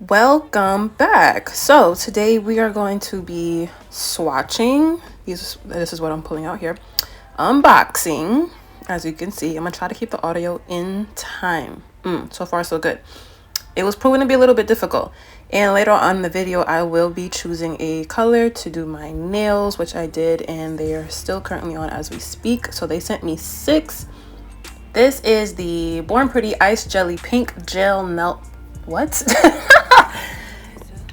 Welcome back. So today we are going to be swatching. This is what I'm pulling out here. Unboxing. As you can see, I'm gonna try to keep the audio in time. So far so good. It was proven to be a little bit difficult. And later on in the video, I will be choosing a color to do my nails, which I did, and they are still currently on as we speak. So they sent me 6. This is the Born Pretty Ice Jelly Pink Gel Nail. What?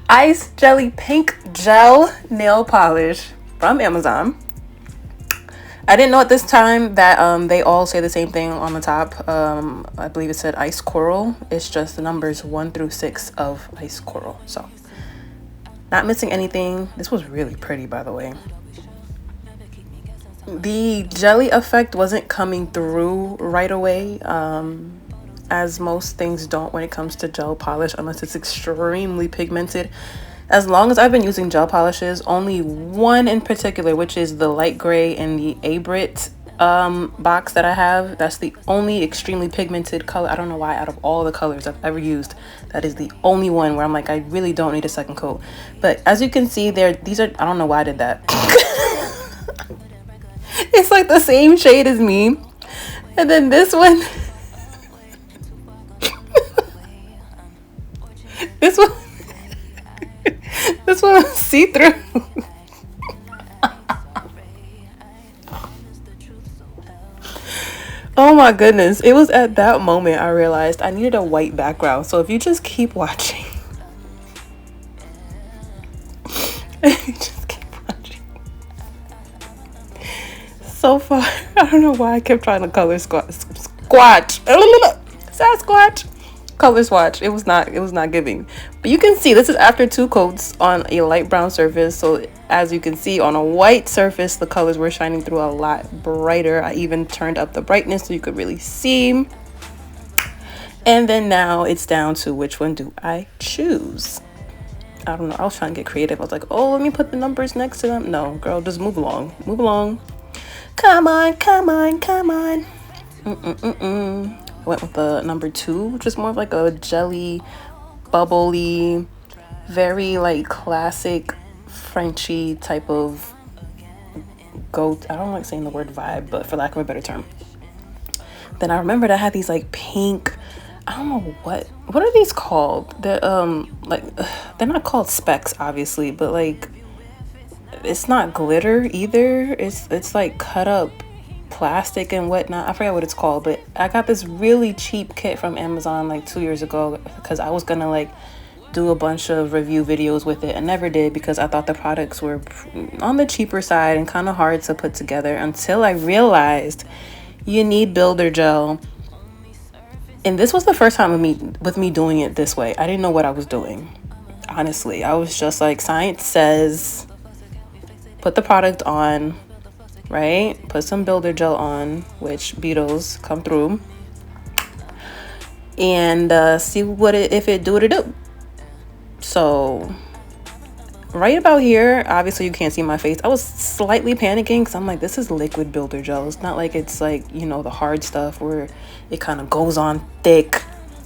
Ice Jelly Pink Gel Nail Polish from Amazon. I didn't know at this time that they all say the same thing on the top. I believe it said Ice Coral. It's just the numbers 1 through 6 of Ice Coral. So not missing anything. This was really pretty, by the way. The jelly effect wasn't coming through right away, as most things don't when it comes to gel polish, unless it's extremely pigmented. As long as I've been using gel polishes, only one in particular, which is the light gray and the Abrit box that I have, that's the only extremely pigmented color. I don't know why, out of all the colors I've ever used, that is the only one where I'm like, I really don't need a second coat. But as you can see there, these are, I don't know why I did that. It's like the same shade as me. And then this one, this one, this one was see-through. Oh my goodness. It was at that moment I realized I needed a white background. So if you just keep watching, just keep watching. So far, I don't know why I kept trying to color squatch. Sasquatch. Color swatch. It was not giving. But you can see this is after 2 coats on a light brown surface. So as you can see, on a white surface, the colors were shining through a lot brighter. I even turned up the brightness so you could really see. And then now it's down to which one do I choose. I don't know. I was trying to get creative. I was like, oh, let me put the numbers next to them. No, girl, just move along. Move along. Come on, come on, come on. I went with the number 2, which is more of like a jelly, bubbly, very like classic Frenchy type of goat. I don't like saying the word vibe, but for lack of a better term. Then I remembered I had these like pink, I don't know what are these called? They're like they're not called specks, obviously, but like it's not glitter either. It's like cut up plastic and whatnot. I forget what it's called, but I got this really cheap kit from Amazon like 2 years ago because I was gonna like do a bunch of review videos with it and never did because I thought the products were on the cheaper side and kind of hard to put together until I realized you need builder gel. And this was the first time with me doing it this way. I didn't know what I was doing, honestly. I was just like, science says put the product on, right? Put some builder gel on, which Beetles come through, and see if it do what it do. So right about here, obviously you can't see my face. I was slightly panicking because I'm like, this is liquid builder gel. It's not like it's like, you know, the hard stuff where it kind of goes on thick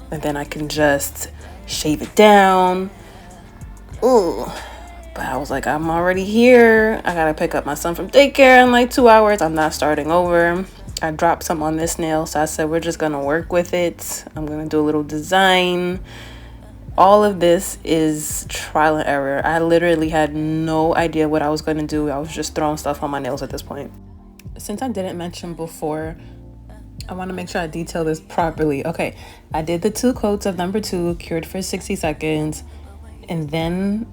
and then I can just shave it down. Ooh. But I was like, I'm already here. I gotta pick up my son from daycare in like 2 hours. I'm not starting over. I dropped some on this nail, so I said we're just gonna work with it. I'm gonna do a little design. All of this is trial and error. I literally had no idea what I was gonna do. I was just throwing stuff on my nails at this point. Since I didn't mention before, I want to make sure I detail this properly. Okay, I did the 2 coats of number 2, cured for 60 seconds, and then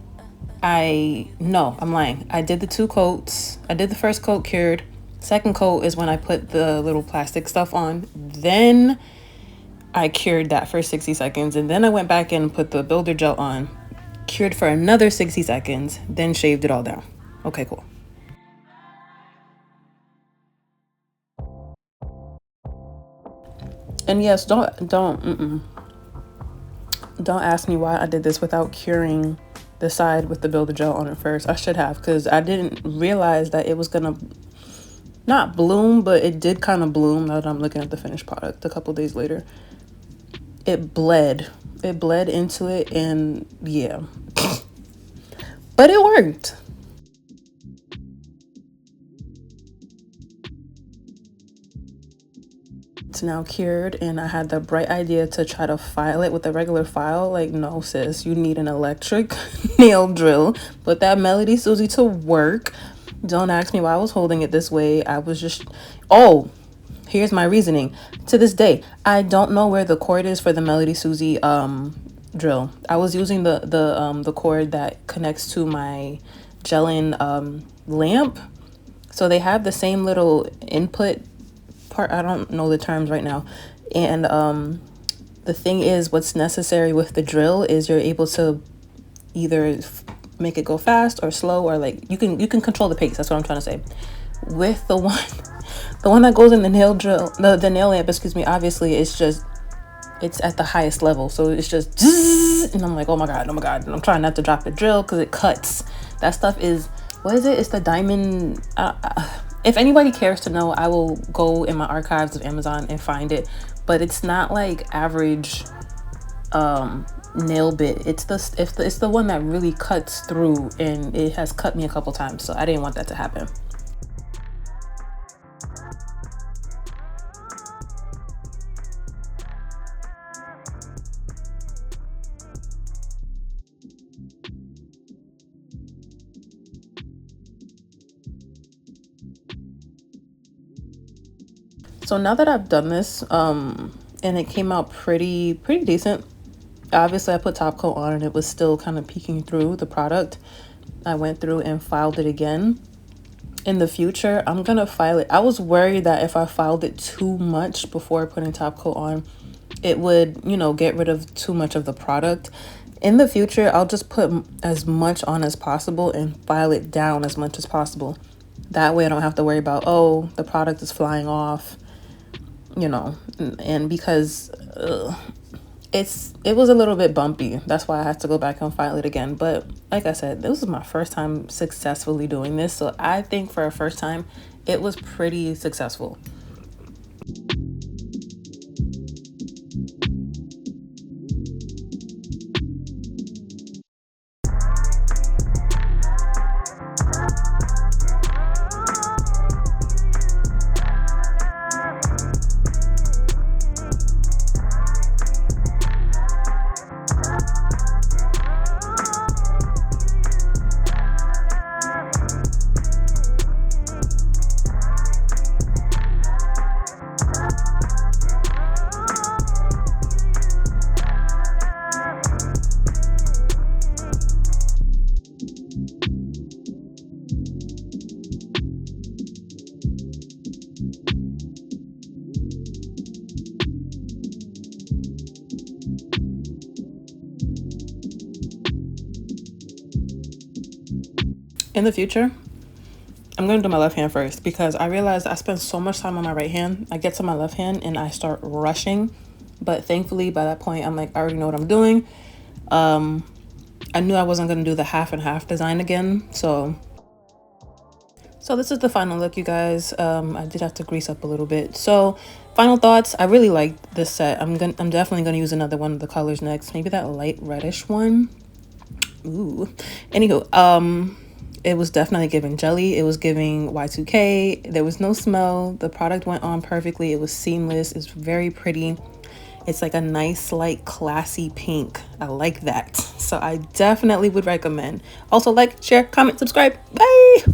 I'm lying. I did the 2 coats. I did the first coat, cured. Second coat is when I put the little plastic stuff on. Then I cured that for 60 seconds. And then I went back and put the builder gel on, cured for another 60 seconds, then shaved it all down. Okay, cool. And yes, don't ask me why I did this without curing the side with the builder gel on it first. I should have, because I didn't realize that it was gonna not bloom, but it did kind of bloom. Now that I'm looking at the finished product a couple days later, it bled It bled into it, and yeah. But it worked. It's now cured, and I had the bright idea to try to file it with a regular file. Like, no, sis, you need an electric nail drill. Put that Melody Susie to work. Don't ask me why I was holding it this way. I was just, oh, here's my reasoning. To this day, I don't know where the cord is for the Melody Susie drill. I was using the cord that connects to my gelin lamp. So they have the same little input part. I don't know the terms right now. And the thing is, what's necessary with the drill is you're able to either make it go fast or slow, or like you can control the pace. That's what I'm trying to say. With the one that goes in the nail drill, the nail lamp, excuse me, obviously it's at the highest level, so it's just zzz, and I'm like, oh my god, and I'm trying not to drop the drill because it cuts. That stuff is, what is it? It's the diamond. If anybody cares to know, I will go in my archives of Amazon and find it, but it's not like average nail bit. It's the one that really cuts through, and it has cut me a couple times, so I didn't want that to happen. So now that I've done this, and it came out pretty decent. Obviously, I put top coat on and it was still kind of peeking through the product. I went through and filed it again. In the future, I'm gonna file it. I was worried that if I filed it too much before putting top coat on, it would, you know, get rid of too much of the product. In the future, I'll just put as much on as possible and file it down as much as possible. That way I don't have to worry about, oh, the product is flying off, you know, and because it was a little bit bumpy. That's why I had to go back and file it again. But like I said, this was my first time successfully doing this. So I think for a first time, it was pretty successful. In the future, I'm going to do my left hand first because I realized I spend so much time on my right hand. I get to my left hand and I start rushing. But thankfully, by that point, I'm like, I already know what I'm doing. I knew I wasn't going to do the half and half design again. So this is the final look, you guys. I did have to grease up a little bit. So final thoughts. I really like this set. I'm definitely going to use another one of the colors next. Maybe that light reddish one. Ooh. Anywho, it was definitely giving jelly. It was giving Y2K. There was no smell. The product went on perfectly. It was seamless. It's very pretty. It's like a nice, like, classy pink. I like that. So I definitely would recommend. Also, like, share, comment, subscribe. Bye!